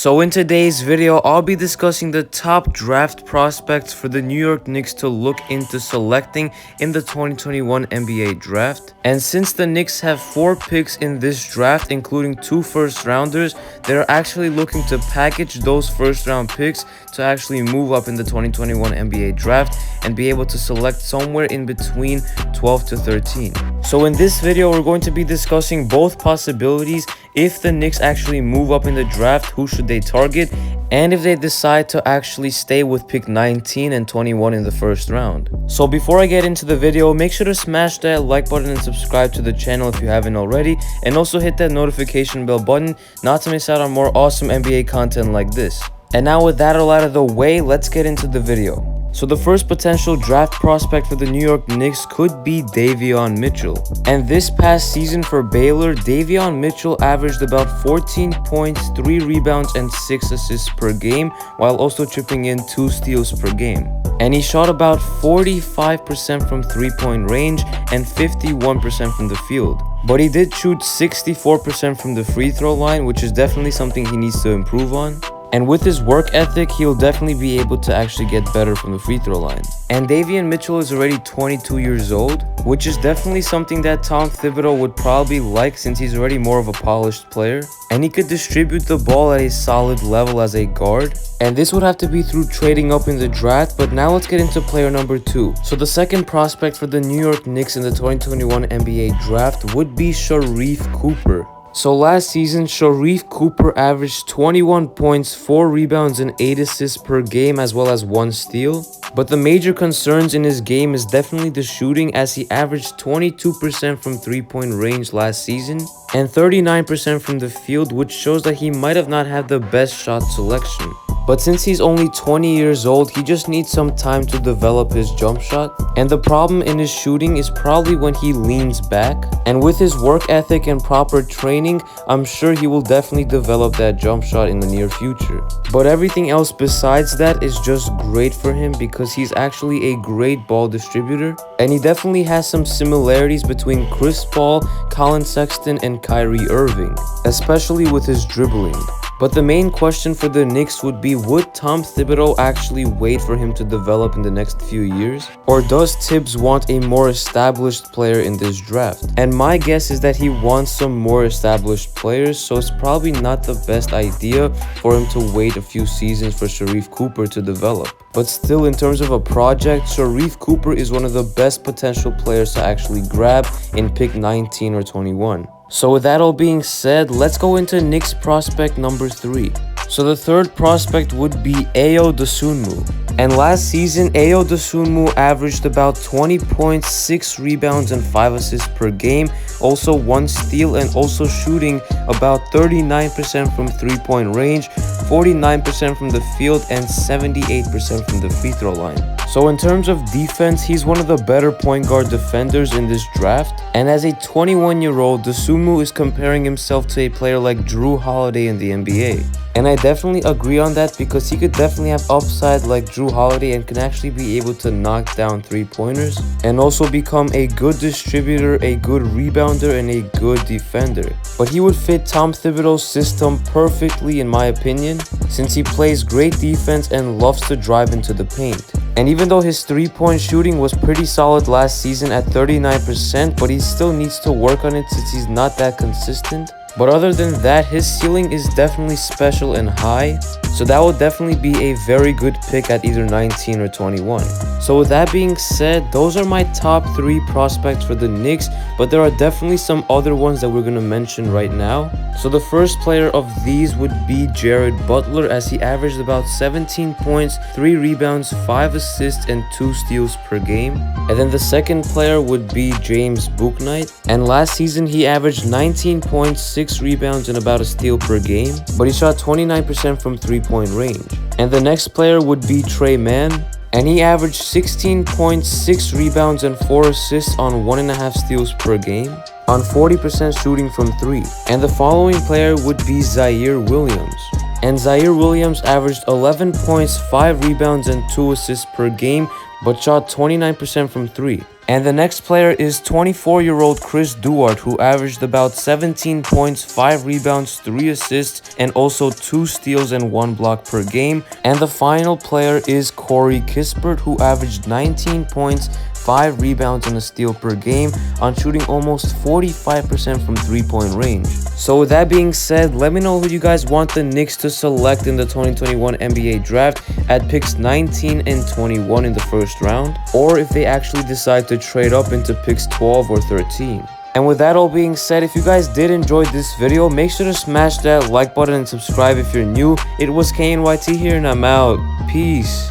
So in today's video, I'll be discussing the top draft prospects for the New York Knicks to look into selecting in the 2021 NBA draft. And since the Knicks have 4 picks in this draft, including 2 first-rounders, they're actually looking to package those first-round picks to actually move up in the 2021 NBA draft and be able to select somewhere in between 12 to 13. So in this video, we're going to be discussing both possibilities. If the Knicks actually move up in the draft, who should they target? And if they decide to actually stay with pick 19 and 21 in the first round. So before I get into the video, make sure to smash that like button and subscribe to the channel if you haven't already. And also hit that notification bell button not to miss out on more awesome NBA content like this. And now with that all out of the way, let's get into the video. So the first potential draft prospect for the New York Knicks could be Davion Mitchell. And this past season for Baylor, Davion Mitchell averaged about 14 points, 3 rebounds, and 6 assists per game, while also chipping in 2 steals per game. And he shot about 45% from 3-point range and 51% from the field. But he did shoot 64% from the free throw line, which is definitely something he needs to improve on. And with his work ethic, he'll definitely be able to actually get better from the free throw line. And Davion Mitchell is already 22 years old, which is definitely something that Tom Thibodeau would probably like since he's already more of a polished player. And he could distribute the ball at a solid level as a guard. And this would have to be through trading up in the draft, but now let's get into player number 2. So the second prospect for the New York Knicks in the 2021 NBA draft would be Sharife Cooper. So last season, Sharife Cooper averaged 21 points, 4 rebounds, and 8 assists per game, as well as 1 steal. But the major concerns in his game is definitely the shooting, as he averaged 22% from 3-point range last season and 39% from the field, which shows that he might have not had the best shot selection. But since he's only 20 years old, he just needs some time to develop his jump shot. And the problem in his shooting is probably when he leans back. And with his work ethic and proper training, I'm sure he will definitely develop that jump shot in the near future. But everything else besides that is just great for him because he's actually a great ball distributor. And he definitely has some similarities between Chris Paul, Colin Sexton, and Kyrie Irving, especially with his dribbling. But the main question for the Knicks would be, would Tom Thibodeau actually wait for him to develop in the next few years? Or does Tibbs want a more established player in this draft? And my guess is that he wants some more established players, so it's probably not the best idea for him to wait a few seasons for Sharife Cooper to develop. But still, in terms of a project, Sharife Cooper is one of the best potential players to actually grab in pick 19 or 21. So with that all being said, let's go into Knicks prospect number 3. So the third prospect would be Dosunmu. And last season, Dosunmu averaged about 20 points, 6 rebounds, and 5 assists per game, also 1 steal, and also shooting about 39% from 3-point range, 49% from the field, and 78% from the free throw line. So in terms of defense, he's one of the better point guard defenders in this draft. And as a 21-year-old, Dosunmu is comparing himself to a player like Jrue Holiday in the NBA. And I definitely agree on that because he could definitely have upside like Jrue Holiday and can actually be able to knock down 3-pointers and also become a good distributor, a good rebounder, and a good defender. But he would fit Tom Thibodeau's system perfectly in my opinion, since he plays great defense and loves to drive into the paint. And even though his 3-point shooting was pretty solid last season at 39%, but he still needs to work on it since he's not that consistent. But other than that, his ceiling is definitely special and high, so that would definitely be a very good pick at either 19 or 21. So with that being said, those are my top 3 prospects for the Knicks, but there are definitely some other ones that we're going to mention right now. So the first player of these would be Jared Butler, as he averaged about 17 points, 3 rebounds, 5 assists, and 2 steals per game. And then the second player would be James Bouknight, and last season he averaged 19 points, 6 rebounds, and about a steal per game, but he shot 29% from 3-point range. And the next player would be Mann, and he averaged 16 points, 6 rebounds, and 4 assists on 1.5 steals per game, on 40% shooting from 3. And the following player would be Zaire Williams. And Zaire Williams averaged 11 points, 5 rebounds, and 2 assists per game, but shot 29% from 3. And the next player is 24-year-old Duarte, who averaged about 17 points, 5 rebounds, 3 assists, and also 2 steals and 1 block per game. And the final player is Corey Kispert, who averaged 19 points, 5 rebounds and a steal per game on shooting almost 45% from 3-point range. So with that being said, let me know who you guys want the Knicks to select in the 2021 NBA draft at picks 19 and 21 in the first round, or if they actually decide to trade up into picks 12 or 13. And with that all being said, if you guys did enjoy this video, make sure to smash that like button and subscribe if you're new. It was KNYT here and I'm out. Peace.